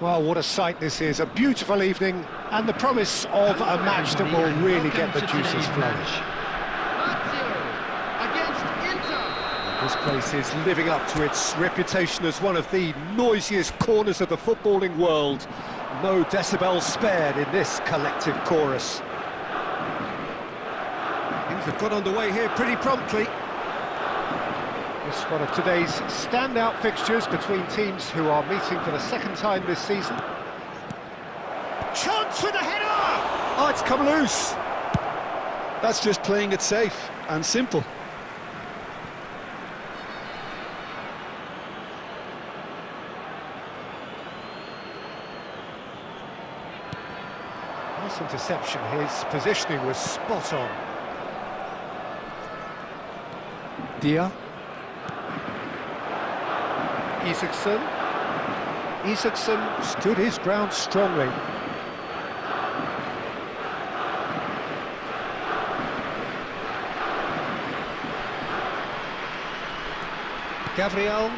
Well, what a sight this is, a beautiful evening, and the promise of a match that will really get the juices flowing. This place is living up to its reputation as one of the noisiest corners of the footballing world. No decibels spared in this collective chorus. Things have got underway here pretty promptly. It's one of today's standout fixtures between teams who are meeting for the second time this season. Chance with a header! Oh, it's come loose. That's just playing it safe and simple. Nice interception, his positioning was spot on. Dia. Isaacson stood his ground strongly. Gabriel.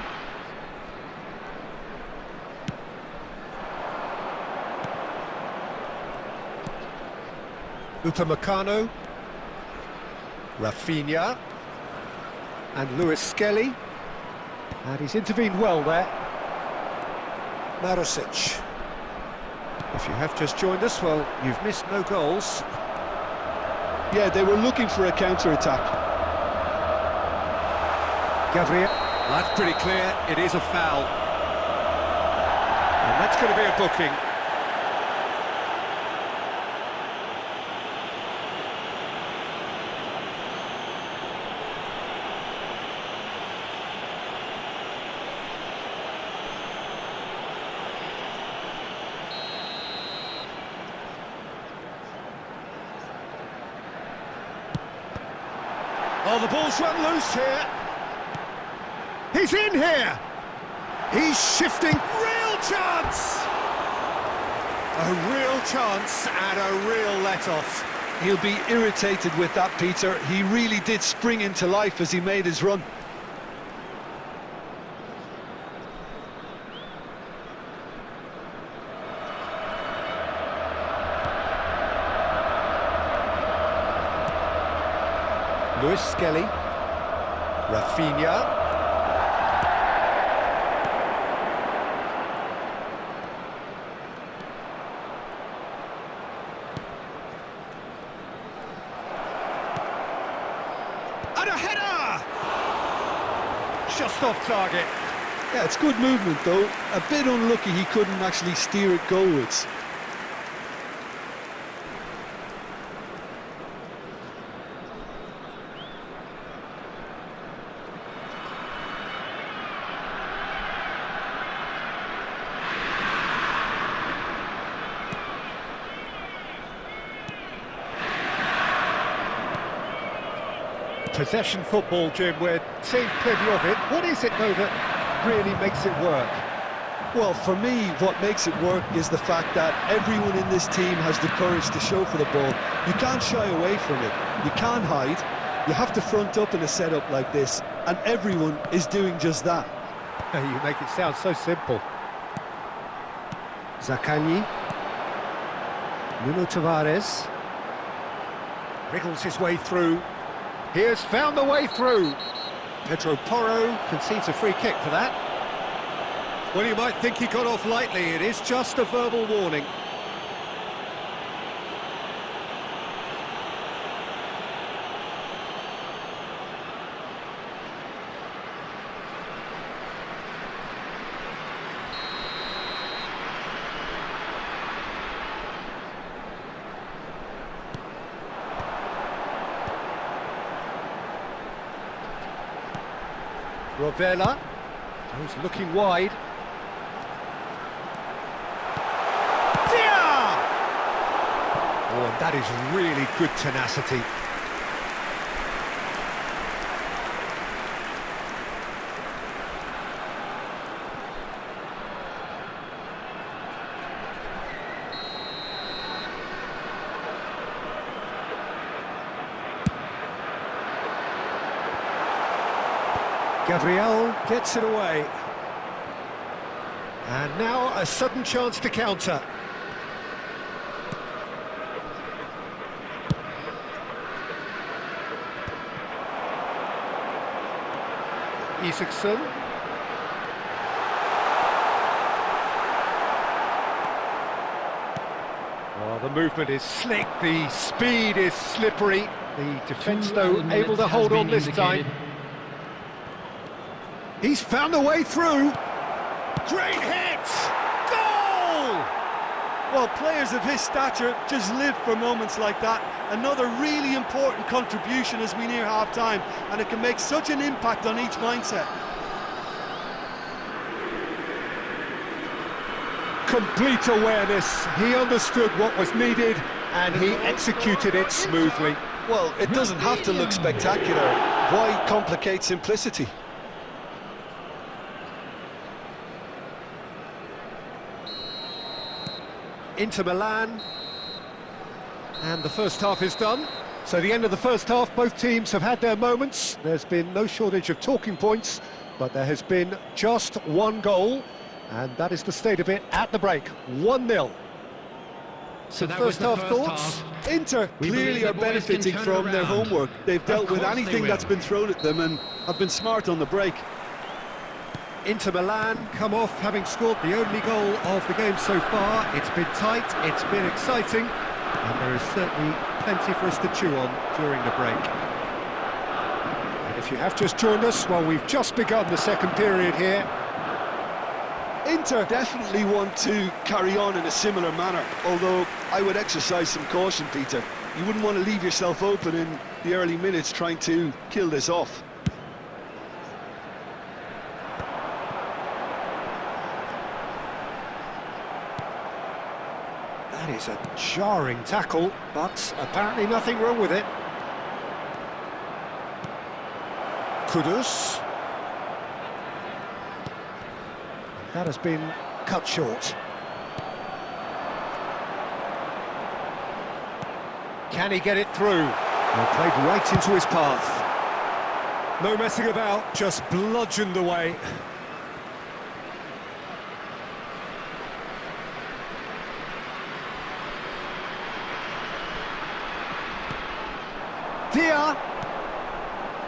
Upamecano. Rafinha. And Lewis Skelly. And he's intervened well there. Marosic. If you have just joined us, well, you've missed no goals. Yeah, they were looking for a counter-attack. Gabriel. That's pretty clear, it is a foul. And that's going to be a booking. Oh, the ball's run loose here. He's in here. He's shifting. Real chance. A real chance and a real let-off. He'll be irritated with that, Peter. He really did spring into life as he made his run. Lewis Skelly, Rafinha, and a header! Just off target. Yeah, it's good movement though. A bit unlucky he couldn't actually steer it goalwards. Possession football, Jim, we're seeing plenty of it. What is it, though, that really makes it work? Well, for me, what makes it work is the fact that everyone in this team has the courage to show for the ball. You can't shy away from it. You can't hide. You have to front up in a setup like this, and everyone is doing just that. You make it sound so simple. Zaccagni. Nuno Tavares. Wriggles his way through. He has found the way through. Pedro Porro concedes a free kick for that. Well, you might think he got off lightly. It is just a verbal warning. Rovella, who's looking wide. Dia! Oh, and that is really good tenacity. Gabriel gets it away. And now a sudden chance to counter. Isaacson. Well, the movement is slick, the speed is slippery. The defence, though, able to hold on this time. He's found a way through. Great hit! Goal! Well, players of his stature just live for moments like that. Another really important contribution as we near half-time, and it can make such an impact on each mindset. Complete awareness. He understood what was needed, and he executed it smoothly. Well, it doesn't have to look spectacular. Why complicate simplicity? Inter Milan, and the first half is done. So the end of the first half, both teams have had their moments. There's been no shortage of talking points, but there has been just one goal, and that is the state of it at the break. 1-0. So that was the first thoughts? Inter clearly are benefiting from their homework. They've dealt with anything that's been thrown at them and have been smart on the break. Inter Milan come off having scored the only goal of the game so far. It's been tight, it's been exciting, and there is certainly plenty for us to chew on during the break. And if you have just joined us, well, we've just begun the second period here. Inter definitely want to carry on in a similar manner, although I would exercise some caution, Peter. You wouldn't want to leave yourself open in the early minutes trying to kill this off. That is a jarring tackle, but apparently nothing wrong with it. Kudus. That has been cut short. Can he get it through? Well, played right into his path. No messing about, just bludgeoned away. Dia.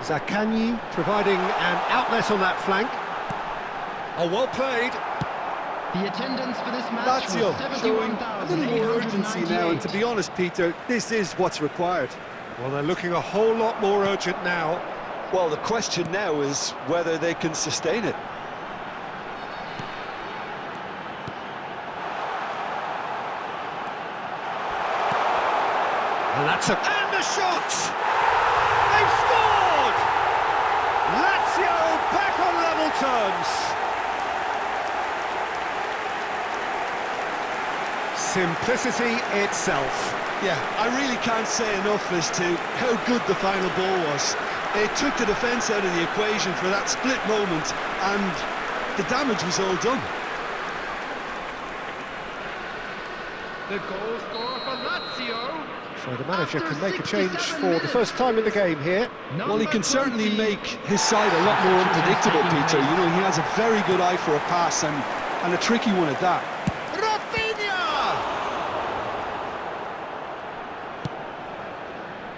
Zaccagni providing an outlet on that flank. Oh, well played. The attendance for this match was showing a little more urgency now, and to be honest, Peter, this is what's required. Well, they're looking a whole lot more urgent now. Well, the question now is whether they can sustain it. And that's and the shot! They've scored! Lazio back on level terms. Simplicity itself. Yeah, I really can't say enough as to how good the final ball was. It took the defence out of the equation for that split moment, and the damage was all done. The goal scorer for Lazio. So the manager can make a change for the first time in the game here. Well, he can certainly make his side a lot more unpredictable, Peter. You know, he has a very good eye for a pass, and a tricky one at that.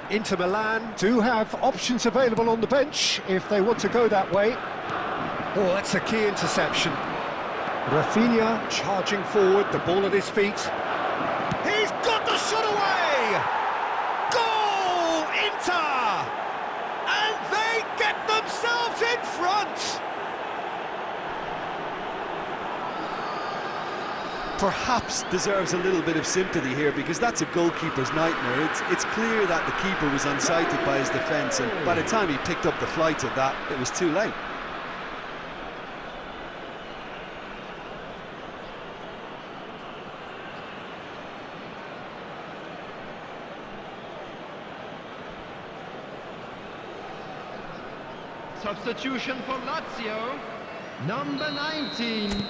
Inter Milan do have options available on the bench if they want to go that way. Oh, that's a key interception. Rafinha charging forward, the ball at his feet. He's got the shot away! Goal, Inter! And they get themselves in front! Perhaps deserves a little bit of sympathy here, because that's a goalkeeper's nightmare. It's clear that the keeper was unsighted by his defence, and by the time he picked up the flight of that, it was too late. Substitution for Lazio, number 19.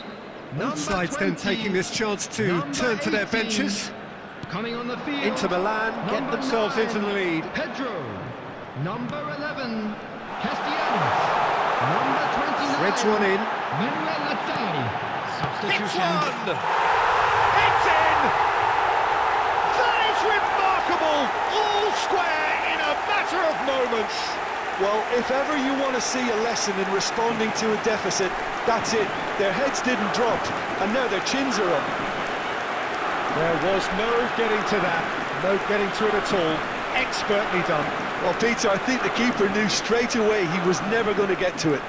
Both sides then taking this chance to turn to their benches. Coming on the field, Inter Milan get themselves 9, into the lead. Pedro. Number 11, Castellanos. Number 29, Reds one in. Manuel Lazzari. Hits Substitution. one! It's in! That is remarkable! All square in a matter of moments. Well, if ever you want to see a lesson in responding to a deficit, that's it. Their heads didn't drop, and now their chins are up. There was no getting to that, no getting to it at all. Expertly done. Well, Peter, I think the keeper knew straight away he was never going to get to it.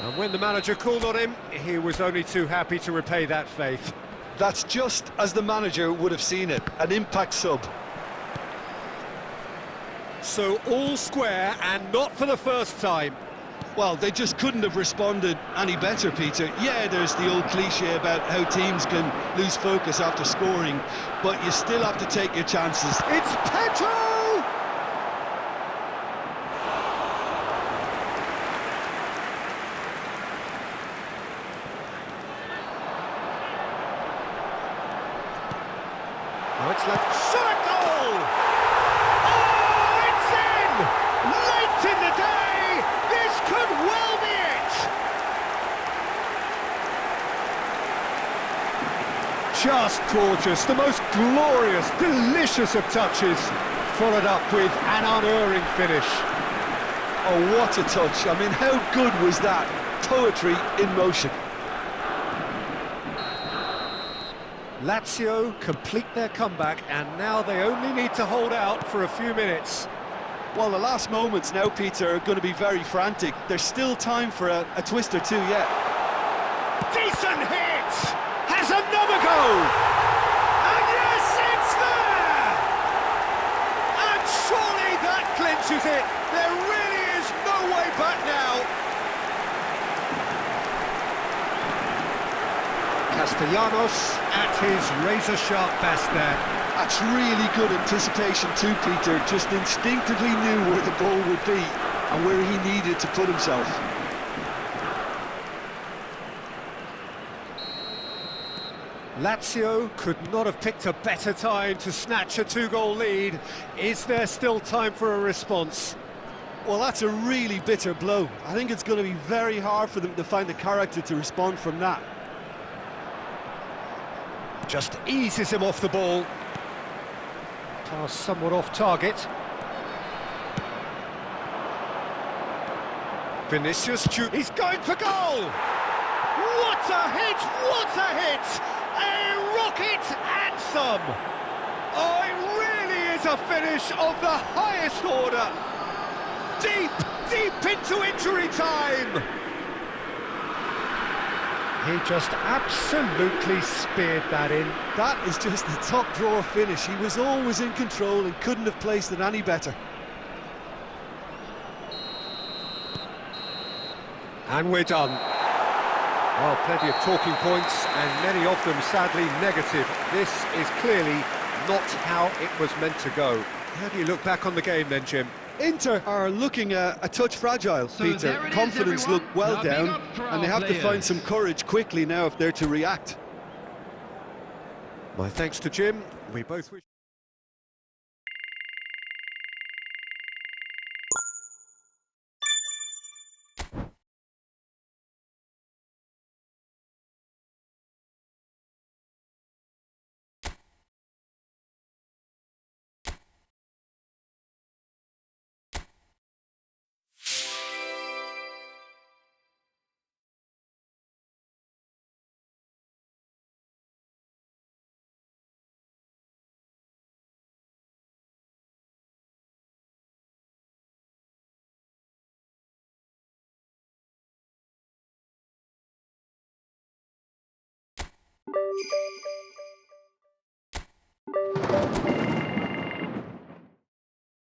And when the manager called on him, he was only too happy to repay that faith. That's just as the manager would have seen it, an impact sub. So all square, and not for the first time. Well, they just couldn't have responded any better, Peter. Yeah, there's the old cliche about how teams can lose focus after scoring, but you still have to take your chances. It's Pedro! Now it's left. Shot a goal! Oh, it's in! Late in the day! This could well be it! Just gorgeous, the most glorious, delicious of touches, followed up with an unerring finish. Oh, what a touch. I mean, how good was that? Poetry in motion. Lazio complete their comeback, and now they only need to hold out for a few minutes. Well, the last moments now, Peter, are going to be very frantic. There's still time for a twist or two yet. Decent hit! Has another go! And yes, it's there! And surely that clinches it! There really is no way back now! Castellanos at his razor-sharp best there. That's really good anticipation too, Peter. Just instinctively knew where the ball would be and where he needed to put himself. Lazio could not have picked a better time to snatch a two-goal lead. Is there still time for a response? Well, that's a really bitter blow. I think it's going to be very hard for them to find the character to respond from that. Just eases him off the ball. Pass somewhat off target. Vinicius, he's going for goal! What a hit! What a hit! A rocket anthem! Oh, it really is a finish of the highest order! Deep, deep into injury time! He just absolutely speared that in. That is just the top drawer finish. He was always in control and couldn't have placed it any better. And we're done. Well, plenty of talking points, and many of them sadly negative. This is clearly not how it was meant to go. How do you look back on the game then, Jim? Inter are looking a touch fragile, So Peter. there it is, Confidence everyone. look well Now big down, up for and they our have to find players. some courage quickly now if they're to react. My thanks to Jim. We both wish...